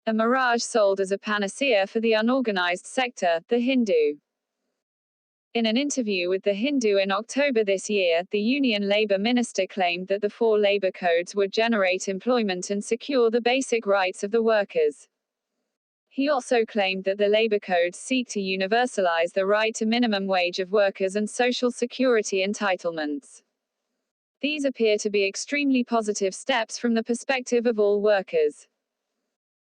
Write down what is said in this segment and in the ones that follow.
a mirage sold as a panacea for the unorganized sector, The Hindu. In an interview with The Hindu in October this year, the Union Labour Minister claimed that the 4 labour codes would generate employment and secure the basic rights of the workers. He also claimed that the labour codes seek to universalize the right to minimum wage of workers and social security entitlements. These appear to be extremely positive steps from the perspective of all workers.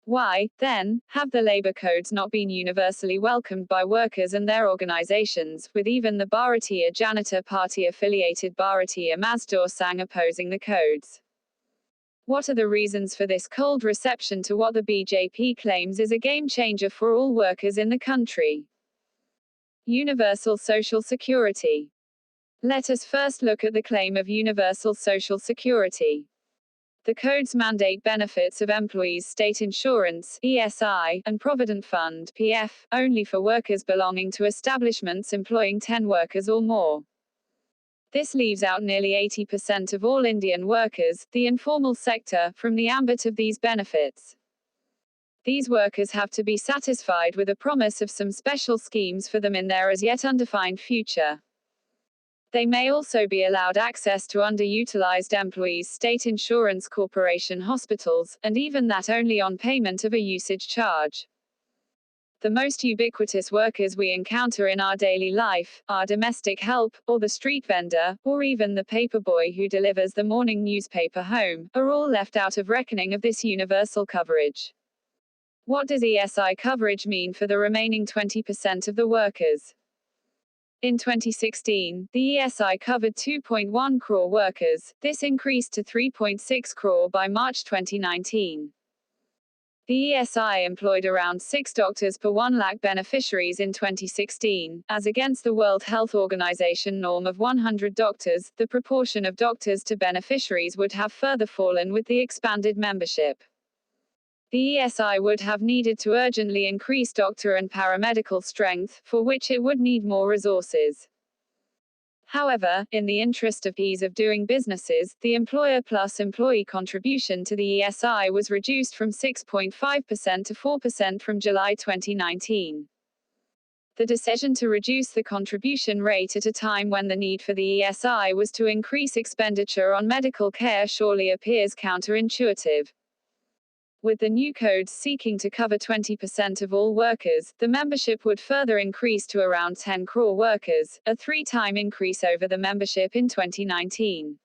Why, then, have the labour codes not been universally welcomed by workers and their organizations, with even the Bharatiya Janata Party-affiliated Bharatiya Mazdoor Sangh opposing the codes? What are the reasons for this cold reception to what the BJP claims is a game-changer for all workers in the country? Universal Social Security. Let us first look at the claim of universal social security. The codes mandate benefits of employees' state insurance (ESI) and provident fund (PF) only for workers belonging to establishments employing 10 workers or more. This leaves out nearly 80% of all Indian workers, the informal sector, from the ambit of these benefits. These workers have to be satisfied with a promise of some special schemes for them in their as yet undefined future. They may also be allowed access to underutilized employees' state insurance corporation hospitals, and even that only on payment of a usage charge. The most ubiquitous workers we encounter in our daily life, are domestic help, or the street vendor, or even the paperboy who delivers the morning newspaper home, are all left out of reckoning of this universal coverage. What does ESI coverage mean for the remaining 20% of the workers? In 2016, the ESI covered 2.1 crore workers. This increased to 3.6 crore by March 2019. The ESI employed around 6 doctors per 1 lakh beneficiaries in 2016, as against the World Health Organization norm of 100 doctors. The proportion of doctors to beneficiaries would have further fallen with the expanded membership. The ESI would have needed to urgently increase doctor and paramedical strength, for which it would need more resources. However, in the interest of ease of doing businesses, the employer plus employee contribution to the ESI was reduced from 6.5% to 4% from July 2019. The decision to reduce the contribution rate at a time when the need for the ESI was to increase expenditure on medical care surely appears counterintuitive. With the new codes seeking to cover 20% of all workers, the membership would further increase to around 10 crore workers, a 3-time increase over the membership in 2019.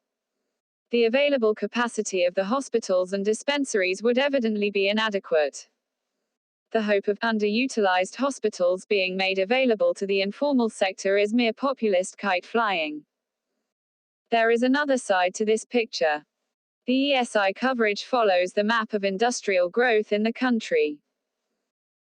The available capacity of the hospitals and dispensaries would evidently be inadequate. The hope of underutilized hospitals being made available to the informal sector is mere populist kite flying. There is another side to this picture. The ESI coverage follows the map of industrial growth in the country.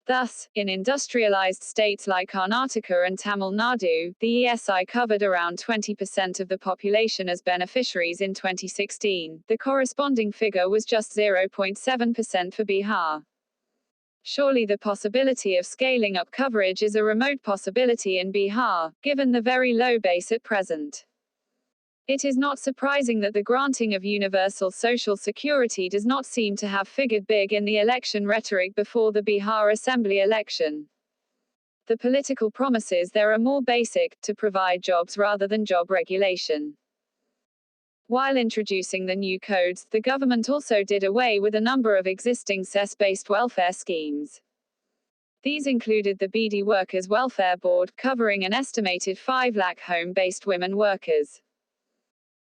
Thus, in industrialized states like Karnataka and Tamil Nadu, the ESI covered around 20% of the population as beneficiaries in 2016. The corresponding figure was just 0.7% for Bihar. Surely the possibility of scaling up coverage is a remote possibility in Bihar, given the very low base at present. It is not surprising that the granting of universal social security does not seem to have figured big in the election rhetoric before the Bihar Assembly election. The political promises there are more basic, to provide jobs rather than job regulation. While introducing the new codes, the government also did away with a number of existing cess-based welfare schemes. These included the BD Workers Welfare Board, covering an estimated 5 lakh home-based women workers.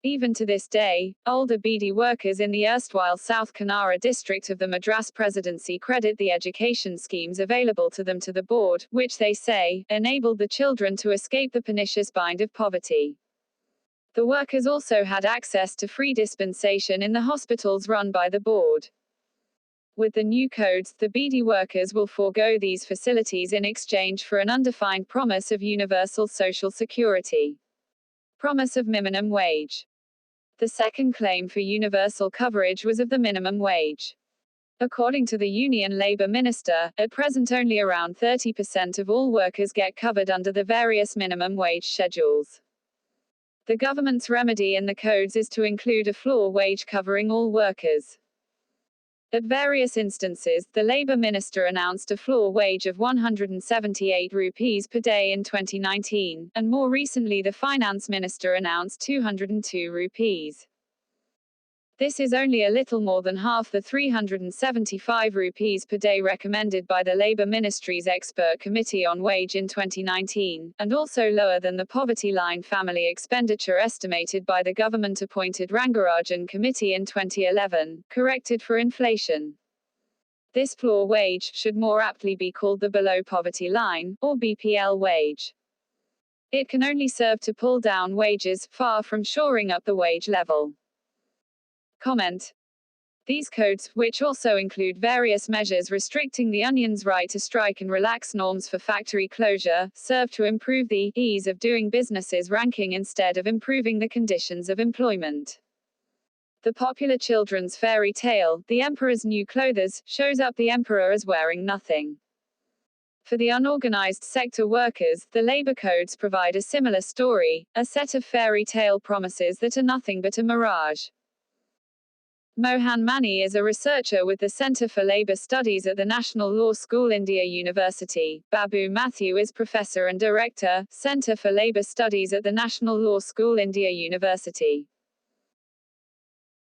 Even to this day, older BD workers in the erstwhile South Kanara district of the Madras Presidency credit the education schemes available to them to the board, which they say, enabled the children to escape the pernicious bind of poverty. The workers also had access to free dispensation in the hospitals run by the board. With the new codes, the BD workers will forego these facilities in exchange for an undefined promise of universal social security. Promise of minimum wage. The second claim for universal coverage was of the minimum wage. According to the Union Labour Minister, at present only around 30% of all workers get covered under the various minimum wage schedules. The government's remedy in the codes is to include a floor wage covering all workers. At various instances, the Labour Minister announced a floor wage of 178 rupees per day in 2019, and more recently the Finance Minister announced 202 rupees. This is only a little more than half the 375 rupees per day recommended by the Labour Ministry's Expert Committee on Wage in 2019, and also lower than the poverty line family expenditure estimated by the government-appointed Rangarajan Committee in 2011, corrected for inflation. This floor wage should more aptly be called the below poverty line, or BPL wage. It can only serve to pull down wages, far from shoring up the wage level. Comment. These codes, which also include various measures restricting the union's right to strike and relax norms for factory closure, serve to improve the ease of doing business's ranking instead of improving the conditions of employment. The popular children's fairy tale, The Emperor's New Clothes, shows up the emperor as wearing nothing. For the unorganized sector workers, the labor codes provide a similar story, a set of fairy tale promises that are nothing but a mirage. Mohan Mani is a researcher with the Centre for Labour Studies at the National Law School India University. Babu Matthew is Professor and Director, Centre for Labour Studies at the National Law School India University.